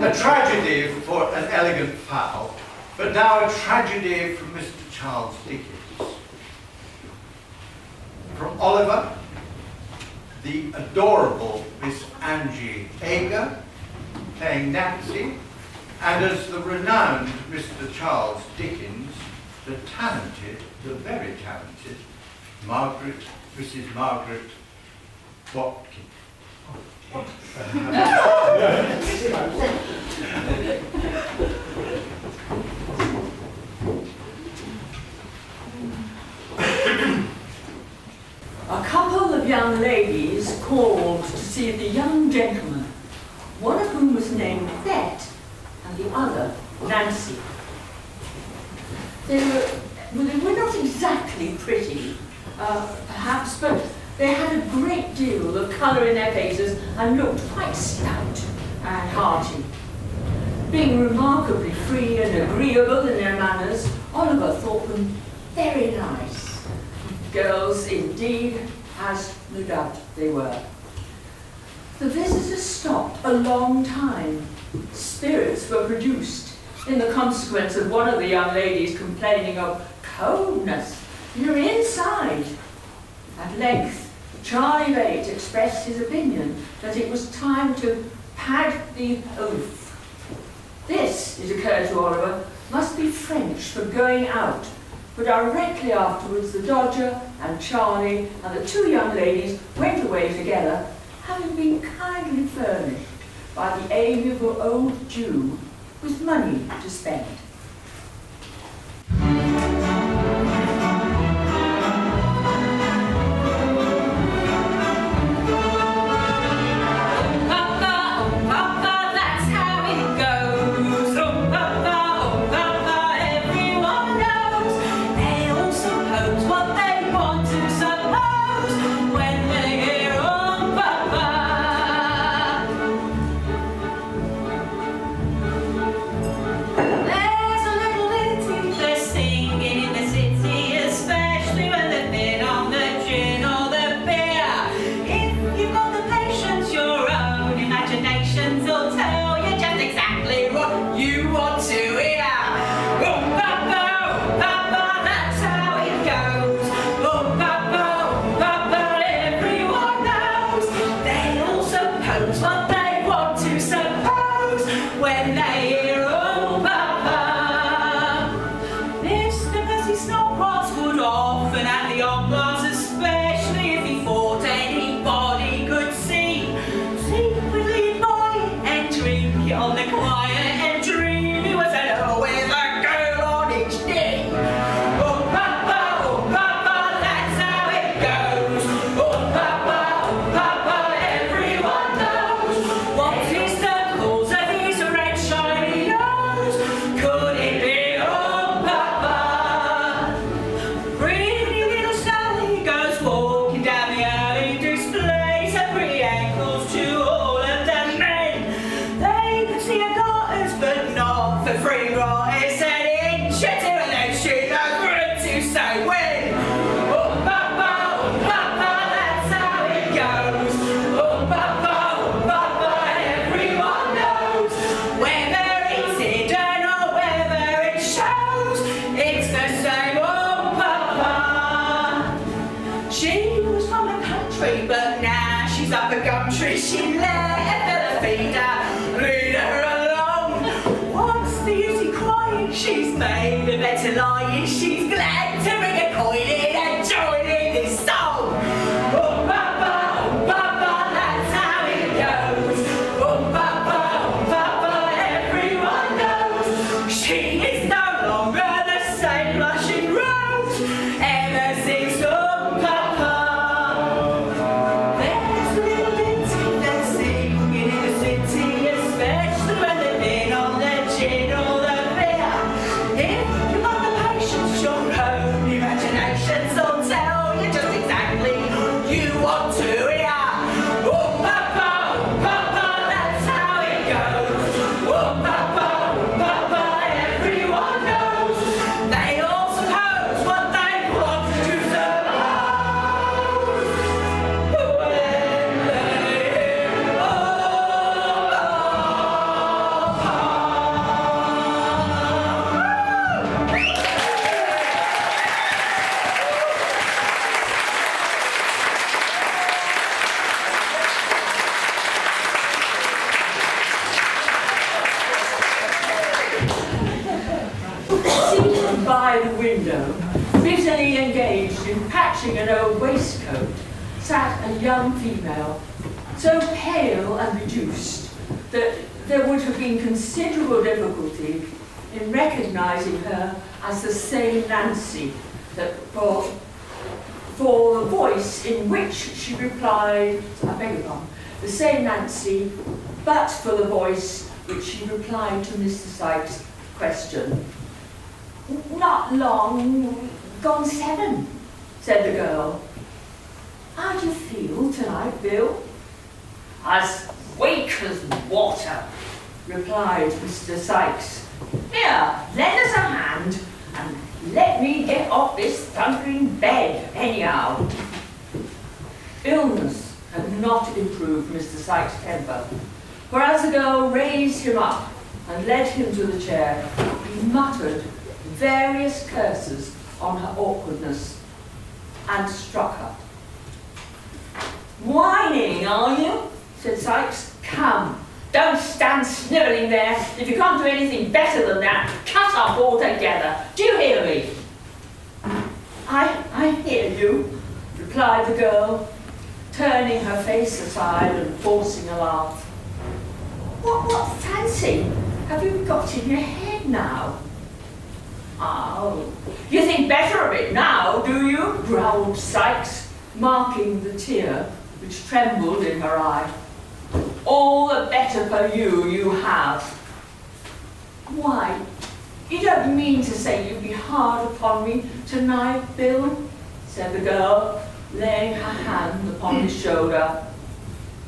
A tragedy for an elegant fowl, but now a tragedy from Mr. Charles Dickens. From Oliver, the adorable Miss Angie Agar, playing Nancy, and as the renowned Mr. Charles Dickens, the talented, the very talented, Mrs. Margaret Watkins. A couple of young ladies called to see the young gentleman, one of whom was named Bet and the other Nancy. They were not exactly pretty, perhaps, but they had a great deal of colour in their faces and looked quite stout and hearty. Being remarkably free and agreeable in their manners, Oliver thought them very nice. Girls, indeed, as no doubt they were. The visitors stopped a long time. Spirits were produced in the consequence of one of the young ladies complaining of coldness in her inside. At length, Charlie Bate expressed his opinion that it was time to pad the oath. This, it occurred to Oliver, must be French for going out, but directly afterwards the Dodger and Charlie and the two young ladies went away together, having been kindly furnished by the amiable old Jew with money to spend. If you want the patience, busily engaged in patching an old waistcoat, sat a young female, so pale and reduced that there would have been considerable difficulty in recognising her as the same Nancy that for the voice in which she replied, I beg your pardon, the same Nancy, but for the voice which she replied to Mr. Sykes' question. Not long, gone 7, said the girl. How do you feel tonight, Bill? As weak as water, replied Mr. Sykes. Here, lend us a hand and let me get off this thundering bed, anyhow. Illness had not improved Mr. Sykes' temper, for as the girl raised him up and led him to the chair, he muttered various curses on her awkwardness and struck her. Whining, are you? Said Sykes. Come, don't stand snivelling there. If you can't do anything better than that, cut off altogether. Do you hear me? I hear you, replied the girl, turning her face aside and forcing a laugh. What fancy have you got in your head now? Oh, you think better of it now, do you? Growled Sykes, marking the tear which trembled in her eye. All the better for you, you have. Why, you don't mean to say you'd be hard upon me tonight, Bill? Said the girl, laying her hand upon his shoulder.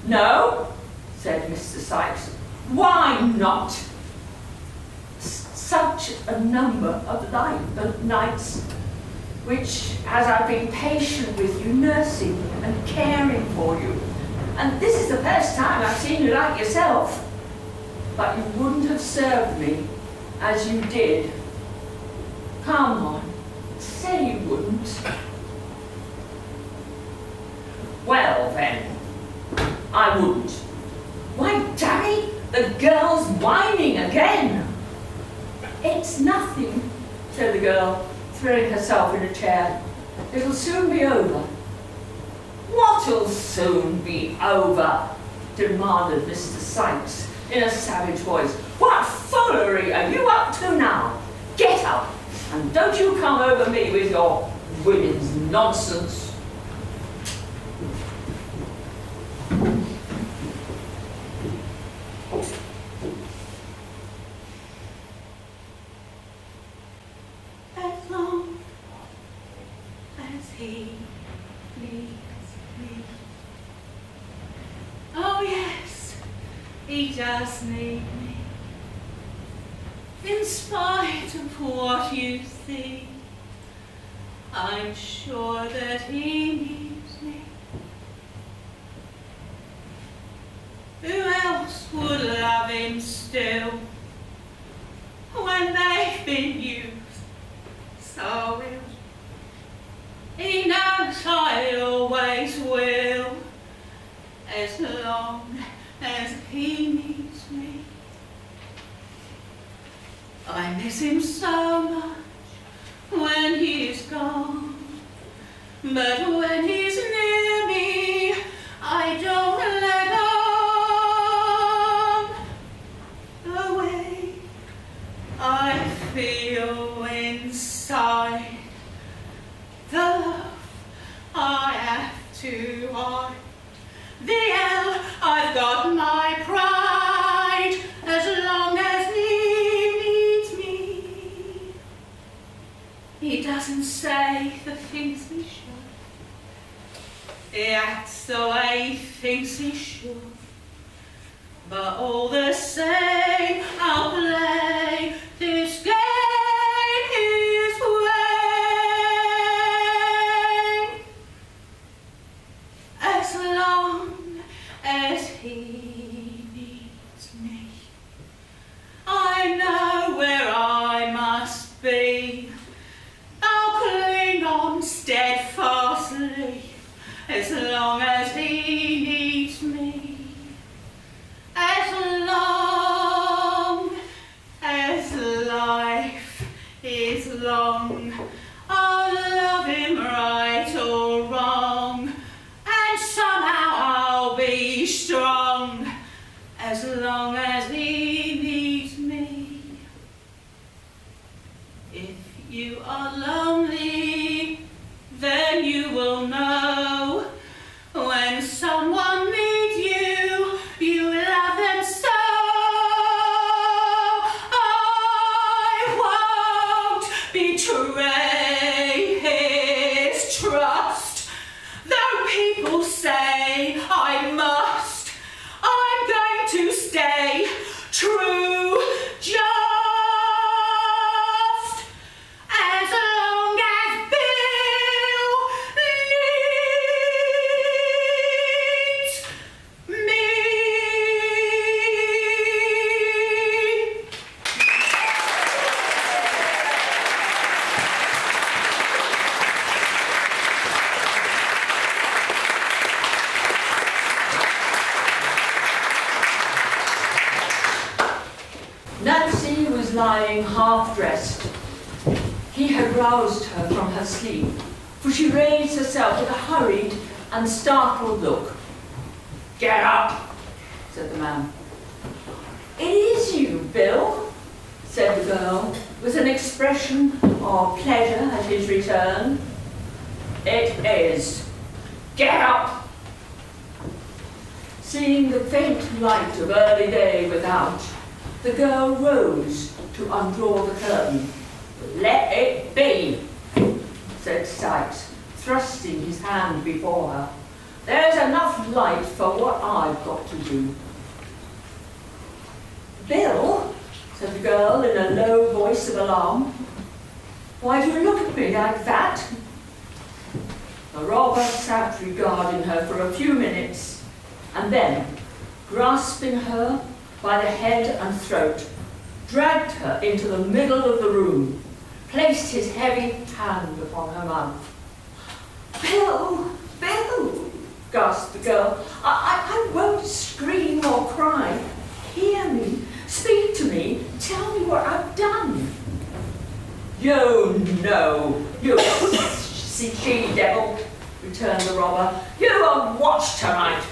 No, said Mr. Sykes. Why not? Such a number of nights which, as I've been patient with you, nursing and caring for you, and this is the first time I've seen you like yourself, but you wouldn't have served me as you did. Come on, say you wouldn't. Well then, I wouldn't. Why, Daddy, the girl's whining again. It's nothing, said the girl, throwing herself in a chair. It'll soon be over. What'll soon be over? Demanded Mr. Sykes in a savage voice. What foolery are you up to now? Get up, and don't you come over me with your women's nonsense. As long as he needs me. Oh yes, he does need me. In spite of what you see, I'm sure that he needs me. Who else would love him still when they've been used so ill? He knows I always will, as long as he needs me. I miss him so much when he's gone, but when he's near me, I don't let on. The way I feel inside, the love I have to hide, the hell I've got my pride, as long as he needs me. He doesn't say the things he should, he acts the way he thinks he should, but all the same I'll play this game his way, as long as he needs me. I know where I must be, I'll cling on steadfastly, as long as he needs me. As long as life is long, I'll love long as he needs me. If you are lonely, then you will know when someone needs you, you love them so. I won't betray his trust, though people say I must. I'm going to stay true, just as long as Bill needs me. Nancy was lying half-dressed. He had roused her from her sleep, for she raised herself with a hurried and startled look. "Get up," said the man. "It is you, Bill," said the girl, with an expression of pleasure at his return. "It is. Get up." Seeing the faint light of early day without, the girl rose to undraw the curtain. "Let it be," said Sykes, thrusting his hand before her. "There's enough light for what I've got to do." "Bill," said the girl in a low voice of alarm, "why do you look at me like that?" The robber sat regarding her for a few minutes, and then, grasping her by the head and throat, dragged her into the middle of the room, placed his heavy hand upon her mouth. "Bill, Bill," gasped the girl, I won't scream or cry. Hear me, speak to me, tell me what I've done." "You know, you she-devil," returned the robber. "You are watched tonight.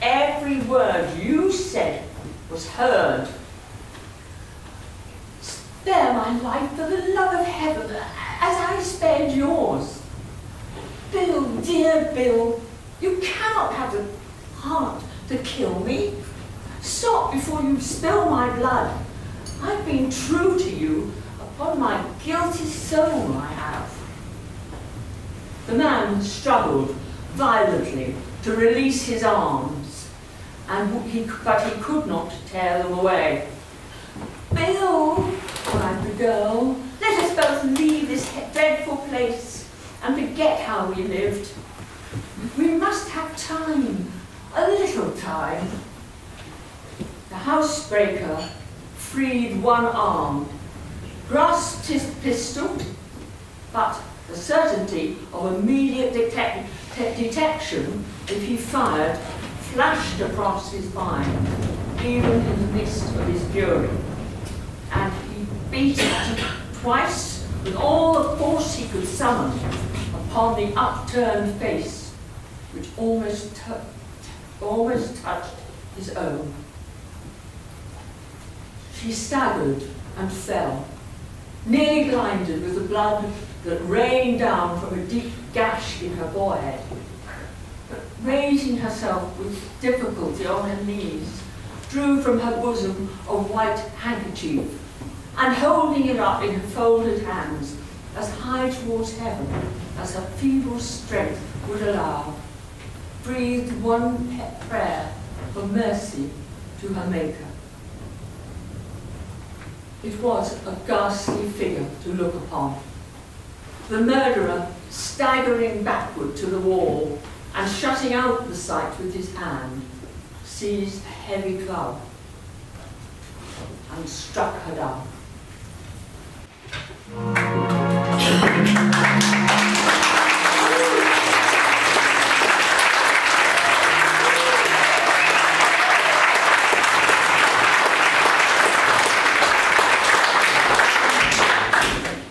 Every word you said was heard." "Spare my life for the love of heaven, as I spared yours." "Bill, dear Bill, you cannot have the heart to kill me. Stop before you spill my blood. I've been true to you, upon my guilty soul I have." The man struggled violently to release his arms, but he could not tear them away. "Bill," cried the girl, "let us both leave this dreadful place and forget how we lived. We must have time, a little time." The housebreaker freed one arm, grasped his pistol, but the certainty of immediate detection if he fired flashed across his mind, even in the midst of his fury, and he beat it twice with all the force he could summon upon the upturned face, which almost touched his own. She staggered and fell, nearly blinded with the blood that rained down from a deep gash in her forehead. But raising herself with difficulty on her knees, drew from her bosom a white handkerchief, and holding it up in her folded hands, as high towards heaven as her feeble strength would allow, breathed one prayer for mercy to her Maker. It was a ghastly figure to look upon. The murderer, staggering backward to the wall and shutting out the sight with his hand, seized a heavy club and struck her down.